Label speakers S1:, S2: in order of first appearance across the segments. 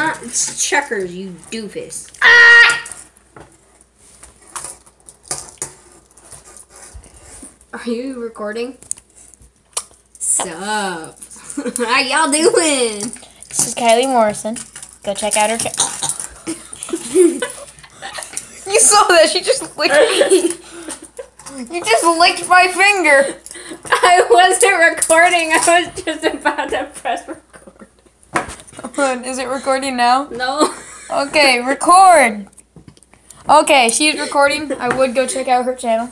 S1: not. It's checkers, you doofus.
S2: Ah!
S1: Are you recording? Sup? How y'all doing?
S2: This is Kyliemorrison. Go check out her channel. You saw that? She just licked me. You just licked my finger.
S1: I wasn't recording. I was just about to press record.
S2: Is it recording now?
S1: No.
S2: Okay, record. Okay, she's recording. I would go check out her channel.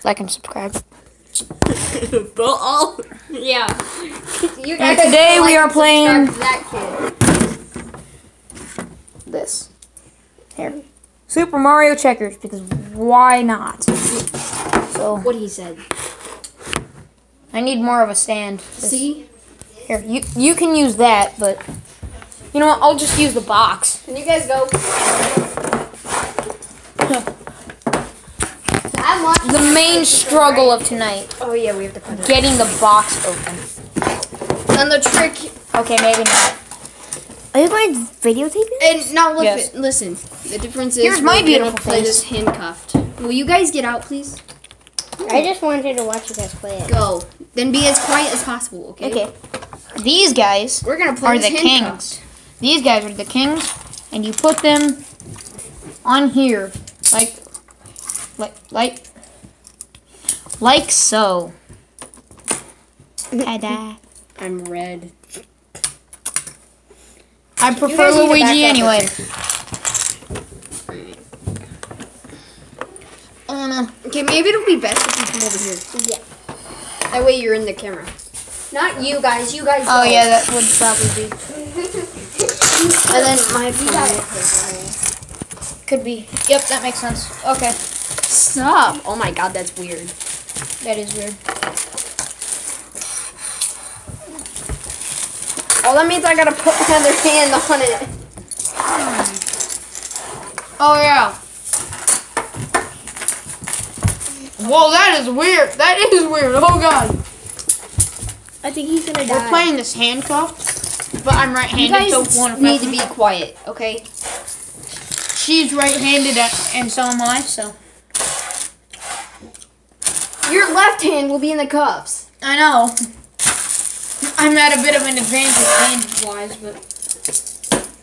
S2: Like and subscribe.
S1: Yeah. You
S2: And today we are playing
S1: that kid.
S2: this. Here. Super Mario Checkers, because why not? So
S1: What he said.
S2: I need more of a stand.
S1: See?
S2: Here, you can use that, but you know what? I'll just use the box.
S1: Can you guys go?
S2: The main struggle of tonight,
S1: Oh yeah, we have to put it.
S2: getting the box open.
S1: And the trick.
S2: Okay, maybe not.
S3: Are you going to videotape it?
S1: And now look.
S2: Yes.
S1: Listen. The difference is
S2: Here's my
S1: we're
S2: beautiful
S1: gonna play
S2: face.
S1: this handcuffed. Will you guys get out, please?
S3: I just wanted to watch you guys play it.
S1: Go. Then be as quiet as possible. Okay.
S3: Okay.
S2: These guys
S1: We're gonna play
S2: are
S1: this
S2: the
S1: handcuffed.
S2: kings. These guys are the kings, and you put them on here, like so. Ta-da.
S1: I'm red.
S2: I prefer
S1: guys need to
S2: Luigi
S1: back up,
S2: anyway.
S1: Okay, maybe it'll be best if you come over here.
S3: Yeah.
S1: That way you're in the camera. Not you guys. You guys.
S2: Oh
S1: go.
S2: yeah, that would probably be.
S1: And then my phone.
S2: Could be. Yep, that makes sense. Okay,
S1: Stop. Oh my god, that's weird.
S2: that is weird.
S1: Oh, that means I gotta put another hand on it.
S2: Oh yeah. Whoa, that is weird. That is weird. Oh god.
S3: I think he's gonna
S2: We're playing this handcuff, but I'm
S1: You
S2: right-handed,
S1: guys
S2: so one
S1: need to be quiet, okay?
S2: She's right-handed, and so am I. So
S1: Your left hand will be in the cuffs.
S2: I know. I'm at a bit of an advantage hand-wise, but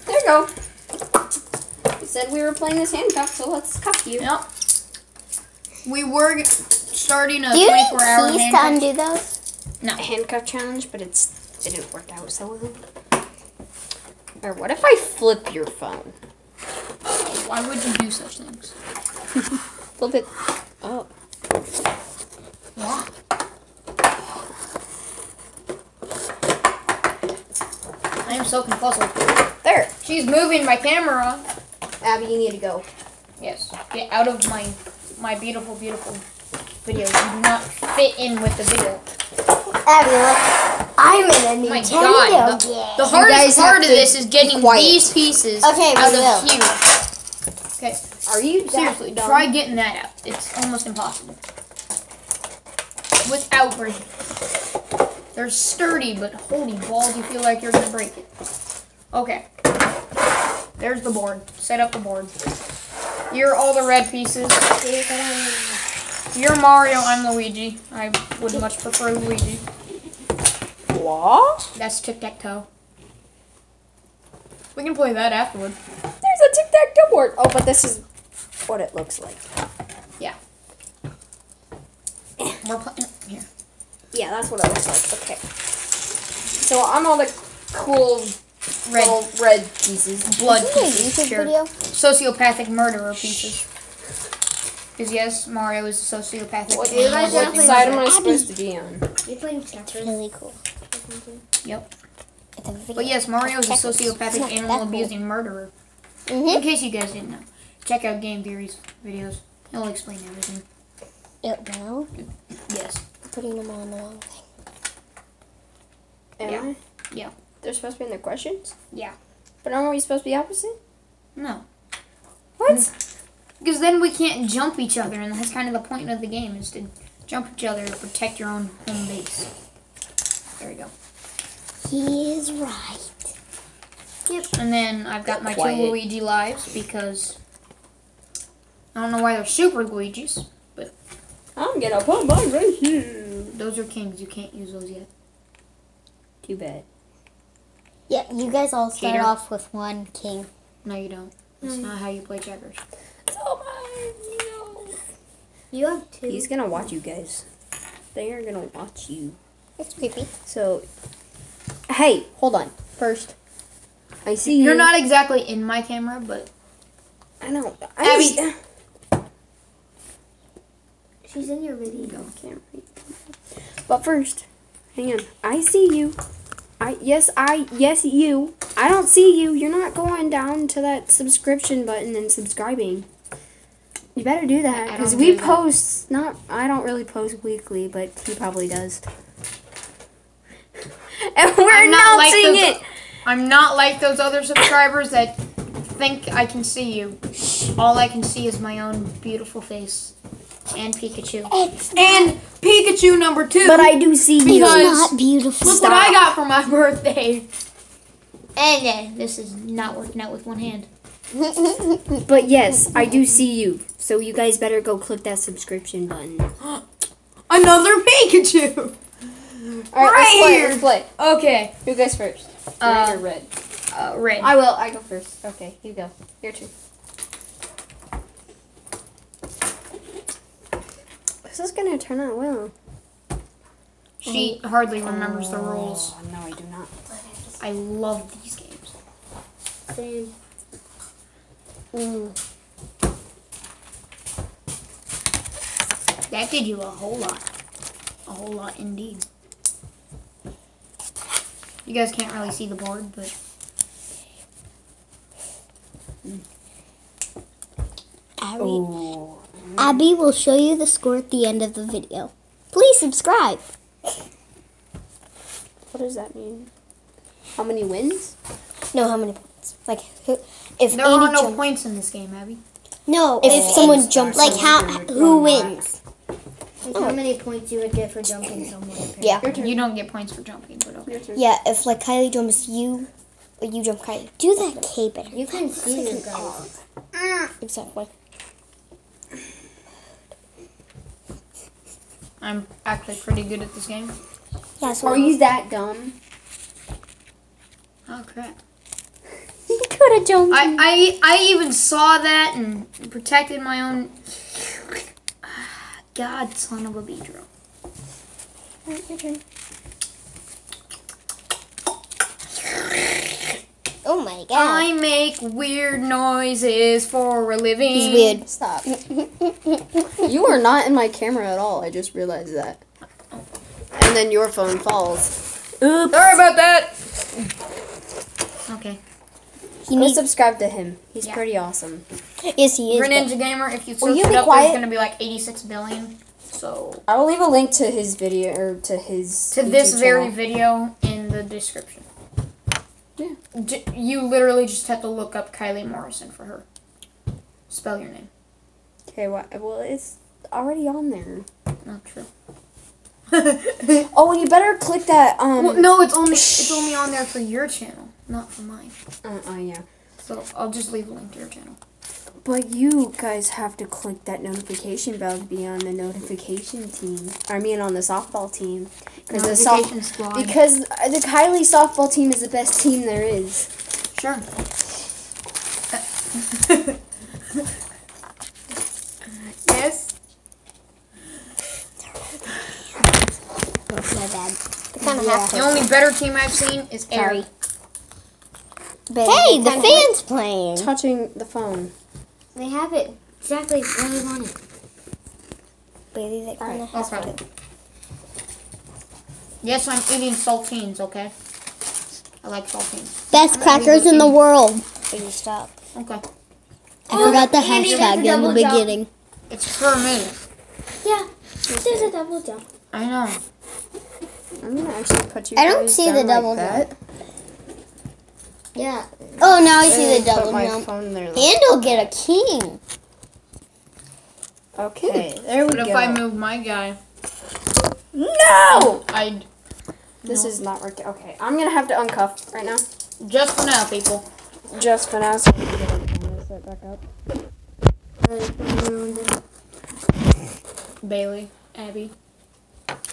S1: There you go. We said we were playing this handcuff, so let's cuff you.
S2: yep. We were starting a
S3: Do you need
S2: 24-hour
S3: keys to
S2: handcuff.
S3: undo those?
S2: No.
S1: Handcuff challenge, but it didn't work out so well. Or what if I flip your phone?
S2: Why would you do such things?
S1: Flip it. Oh.
S2: Why? I am so confuzzled.
S1: There.
S2: She's moving my camera.
S1: Abby, you need to go.
S2: Yes. Get out of my beautiful, beautiful videos. You do not fit in with the video.
S3: Abby, look. I'm in a
S2: My
S3: Nintendo
S2: God,
S3: game.
S2: The
S1: guys
S2: hardest part
S1: have
S2: of
S1: to
S2: this is getting
S1: be quiet.
S2: these pieces
S3: Okay, we
S2: out
S3: will.
S2: of here. Okay,
S1: Are you
S2: seriously, try getting that out. It's almost impossible. Without breaking. They're sturdy, but holy balls, you feel like you're gonna break it. Okay. There's the board. Set up the board. Here are all the red pieces. You're Mario, I'm Luigi. I would much prefer Luigi.
S1: What?
S2: That's tic-tac-toe. We can play that afterward.
S1: There's a tic-tac-toe board. Oh, but this is what it looks like.
S2: Yeah. We're playing here.
S1: Yeah, that's what it looks like. Okay. So I'm all the cool red pieces.
S2: Blood
S3: Is this a
S2: pieces.
S3: YouTube
S2: Sure.
S3: video?
S2: Sociopathic murderer pieces. Because yes, Mario is a sociopathic.
S1: What
S2: animal.
S1: side am I supposed to be on?
S3: You're playing checkers. Really cool.
S2: Yep.
S3: It's a video.
S2: But yes, Mario is a
S3: Checkers.
S2: sociopathic
S3: It's not that
S2: animal
S3: cool.
S2: abusing murderer. In
S3: Mm-hmm.
S2: case you guys didn't know, check out Game Theory's videos. He'll explain everything.
S3: No,
S2: Yes.
S3: putting them on the wrong thing.
S1: Am
S2: Yeah.
S1: I?
S2: Yeah.
S1: They're supposed to be in the questions?
S2: Yeah.
S1: But aren't we supposed to be opposite?
S2: No.
S1: What?
S2: Because then we can't jump each other, and that's kind of the point of the game, is to jump each other to protect your own home base. There we go.
S3: He is right. Yep.
S2: And then I've got my
S1: Quiet.
S2: 2 Luigi lives because I don't know why they're super Luigis, but
S1: I'm gonna put mine right here.
S2: those are kings. You can't use those yet.
S1: Too bad.
S3: Yeah, you guys all start
S2: Cheater.
S3: off with 1 king.
S2: No, you don't. That's not how you play checkers.
S1: Oh my, no.
S3: You have 2.
S1: He's gonna watch you guys. They are gonna watch you.
S3: It's creepy.
S1: So, hey, hold on. First, I see you.
S2: You're not exactly in my camera, but
S1: I know.
S2: Abby.
S3: She's in your video.
S1: No, I can't read. But first, hang on. I see you. Yes, you. I don't see you. You're not going down to that subscription button and subscribing. You better do that because we post. I don't really post weekly, but he probably does. And we're announcing it.
S2: I'm not like those other subscribers that think I can see you. All I can see is my own beautiful face and Pikachu. And Pikachu number 2.
S1: But I do see you.
S3: It's not beautiful.
S2: Look what I got for my birthday. And this is not working out with one hand.
S1: But yes, I do see you. So you guys better go click that subscription button.
S2: Another Pikachu.
S1: All right, let's play.
S2: Okay.
S1: Who goes first? Green or red?
S2: Red.
S1: I will. I go first. Okay, you go. Your turn. This is gonna turn out well.
S2: She hardly remembers the rules.
S1: Oh, no, I do not.
S2: I love these games.
S3: Same.
S2: That did you a whole lot. A whole lot indeed. You guys can't really see the board, but...
S3: Abby will show you the score at the end of the video. Please subscribe.
S1: What does that mean? How many wins?
S3: No, how many points? Like, if
S2: There are
S3: Andy
S2: no
S3: jumps.
S2: points in this game, Abby.
S3: No, if someone jumps. Like, who wins?
S4: How many points you would get for jumping someone?
S3: Yeah.
S2: You don't get points for jumping, but okay.
S1: Your turn.
S3: Yeah, if like Kylie jumps you, or you jump Kylie. Do that K better.
S4: You can see your guys.
S3: Exactly.
S2: I'm actually pretty good at this game.
S3: Yeah, so
S1: Are you that dumb?
S2: Oh, crap.
S1: You could have jumped.
S2: I even saw that and protected my own... God, son of a Beedrill.
S3: Your turn. Oh my god.
S2: I make weird noises for a living.
S3: He's weird.
S1: Stop. You are not in my camera at all. I just realized that. And then your phone falls. Oops.
S2: Sorry about that. Okay.
S3: He
S1: Go
S3: needs.
S1: subscribe to him. He's
S2: Yeah.
S1: pretty awesome.
S3: Yes, he is.
S2: Green
S3: but-
S2: Ninja Gamer, if you
S1: Will
S2: search
S1: you
S2: it
S1: be
S2: up,
S1: quiet?
S2: there's going to be like 86 billion. So,
S1: I will leave a link to his video or to his
S2: to this
S1: YouTube
S2: very
S1: channel.
S2: video in the description.
S1: Yeah.
S2: You literally just have to look up Kyliemorrison for her. Spell your name.
S1: Okay, well, it's already on there.
S2: Not true.
S1: Oh, and you better click that.
S2: Well, no, it's only on there for your channel, not for mine.
S1: Yeah.
S2: So I'll just leave a link to your channel.
S1: But you guys have to click that notification bell to be on the notification team. I mean, on the softball team, because
S2: Notification squad.
S1: because the Kylie softball team is the best team there is.
S2: Sure. Yes.
S3: Oh, my bad. They kind of have
S2: The
S3: to.
S2: only better team I've seen is Air.
S3: Sorry. Hey, the fan's playing.
S1: Touching the phone.
S4: They have it exactly where they want it.
S3: Baby, they kind of
S2: I'll
S3: have
S2: try.
S3: to.
S2: Yes, I'm eating saltines, okay? I like saltines.
S3: Best crackers in the world. Baby, stop.
S2: Okay.
S3: I forgot the
S4: Andy,
S3: hashtag
S4: that's a
S3: in the
S4: double jump.
S3: beginning.
S2: It's per minute.
S4: Yeah, there's a double jump.
S2: I know.
S1: I'm gonna actually put you.
S3: I don't
S1: guys
S3: see
S1: down
S3: the
S1: like
S3: double
S1: that.
S4: Yeah.
S3: Oh, now I see
S1: And
S3: the
S1: put
S3: double
S1: my
S3: jump.
S1: phone there.
S3: And he'll get a king.
S1: Okay, there we
S2: But
S1: go.
S2: if I move my guy,
S1: No!
S2: I'd...
S1: This is not working. Okay, I'm gonna have to uncuff right now.
S2: Just for now, people.
S1: Just for now, so we can get everything set back up.
S2: Bailey, Abby.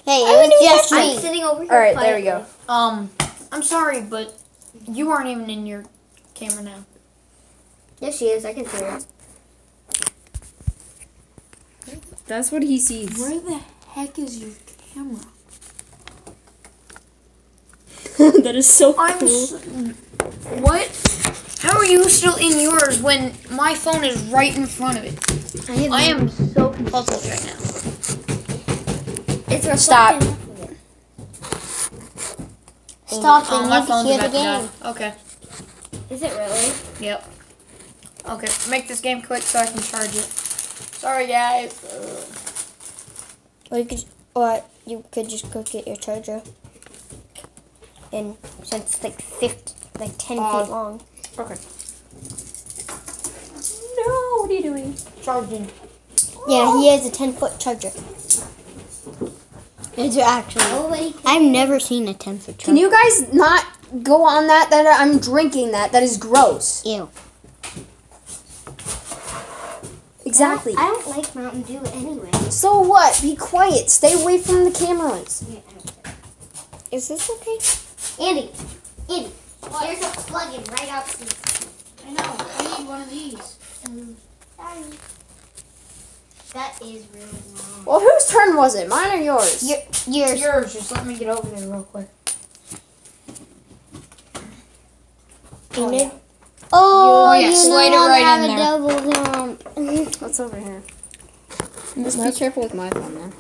S3: Hey, it was just
S4: I'm
S3: me.
S4: sitting over here.
S1: All right, there we go.
S2: I'm sorry, but you aren't even in your camera now.
S4: Yes, she is. I can see her.
S1: That's what he sees.
S2: Where the heck is your camera?
S1: That is so
S2: I'm
S1: cool.
S2: what? How are you still in yours when my phone is right in front of it? I am so puzzled right now.
S4: It's reflecting
S1: Stop.
S4: off of it.
S3: Stop, they
S2: My
S3: need to
S2: phone's
S3: hear
S2: about
S3: the
S2: to
S3: game.
S2: die. Okay.
S4: Is it really?
S2: Yep. Okay. Make this game quick so I can charge it. Sorry, guys.
S3: Or you could just go get your charger. And since it's like 10 feet long.
S1: Okay. No, what are you doing?
S2: Charging.
S3: Yeah, he has a 10-foot charger. It's actually.
S4: Nobody can.
S3: I've never seen a 10-foot charger.
S1: Can you guys not go on that? That I'm drinking that. That is gross.
S3: Ew.
S1: Exactly.
S4: I don't like Mountain Dew anyway.
S1: So what? Be quiet. Stay away from the cameras.
S4: Yeah, I don't care.
S3: Is this okay?
S4: Andy, there's a plug-in right out here.
S2: I know. I need one of these.
S4: Sorry. That is really long.
S1: Well, whose turn was it? Mine or yours?
S3: Yours.
S2: Yours. Just let me get over there real quick.
S3: Enid? Oh,
S2: yeah,
S3: you
S2: slide
S3: know
S2: it right
S3: have
S2: in
S3: a
S2: there.
S3: double jump.
S1: What's over here? Just be careful with my phone, though.